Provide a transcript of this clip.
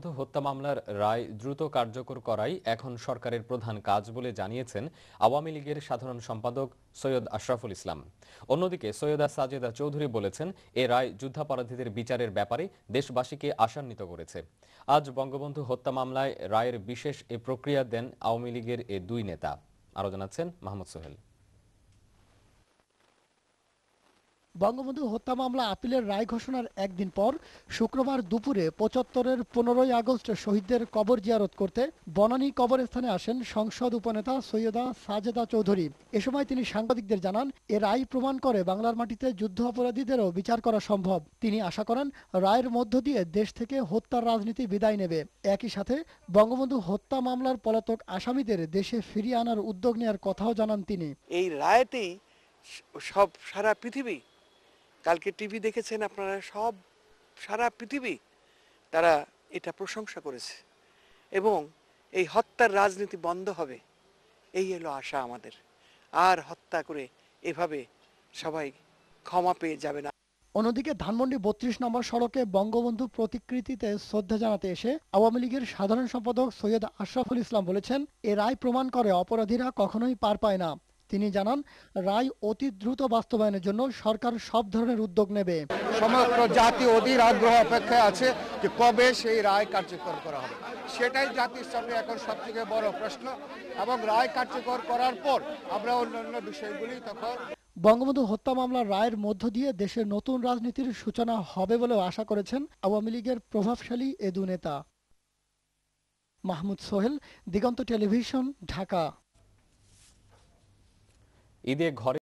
বঙ্গবন্ধু হত্যা মামলার রায় দ্রুত কার্যকর করাই এখন সরকারের প্রধান কাজ বলে জানিয়েছেন আওয়ামী লীগের সাধারণ সম্পাদক সৈয়দ আশরাফুল ইসলাম। অন্যদিকে সৈয়দা সাজেদা চৌধুরী বলেছেন, এ রায় যুদ্ধাপরাধীদের বিচারের ব্যাপারে দেশবাসীকে আশান্বিত করেছে। আজ বঙ্গবন্ধু হত্যা মামলায় রায়ের বিশেষ এ প্রক্রিয়া দেন আওয়ামী লীগের এ দুই নেতা। আরো জানাচ্ছেন মাহমুদ সোহেল। বঙ্গবন্ধু হত্যা মামলা আপিলের রায় ঘোষণার একদিন পর শুক্রবার দুপুরে ৭৫-এর ১৫ই আগস্ট শহীদদের কবর জিয়ারত করতে বনানী কবরস্থানে আসেন সংসদ উপনেতা সৈয়দা সাজেদা চৌধুরী। এ সময় তিনি সাংবাদিকদের জানান, এ রায় প্রমাণ করে বাংলার মাটিতে যুদ্ধ অপরাধীদেরও বিচার করা সম্ভব। তিনি আশা করেন, রায়ের মধ্য দিয়ে দেশ থেকে হত্যার রাজনীতি বিদায় নেবে। একই সাথে বঙ্গবন্ধু হত্যা মামলার পলাতক আসামিদের দেশে ফিরিয়ে আনার উদ্যোগ নেওয়ার কথাও জানান তিনি। এই রায়তেই সব সারা পৃথিবী, কালকে টিভি দেখেছেন আপনারা, সব সারা পৃথিবী তারা এটা প্রশংসা করেছে এবং এই হত্যার রাজনীতি বন্ধ হবে, এই হলো আশা আমাদের। আর হত্যা করে এভাবে সবাই ক্ষমা পেয়ে যাবে না। অন্যদিকে ধানমন্ডি ৩২ নম্বর সড়কে বঙ্গবন্ধু প্রতিকৃতিতে শ্রদ্ধা জানাতে এসে আওয়ামী লীগের সাধারণ সম্পাদক সৈয়দ আশরাফুল ইসলাম বলেছেন, এ রায় প্রমাণ করে অপরাধীরা কখনোই পার পায় না। তিনি জানান, রায় অতি দ্রুত বাস্তবায়নের জন্য সরকার সব ধরনের উদ্যোগ নেবে। সমগ্র জাতি অধীর আগ্রহ অপেক্ষায় আছে যে কবে সেই রায় কার্যকর করা হবে। সেটাই জাতির সামনে এখন সবথেকে বড় প্রশ্ন, এবং রায় কার্যকর করার পর আমরা অন্যান্য বিষয়গুলি তখন। বঙ্গবন্ধু হত্যা মামলার রায়ের মধ্য দিয়ে দেশের নতুন রাজনীতির সূচনা হবে বলেও আশা করেছেন আওয়ামী লীগের প্রভাবশালী এ দু নেতা। মাহমুদ সোহেল, দিগন্ত টেলিভিশন, ঢাকা। ঈদে ঘরে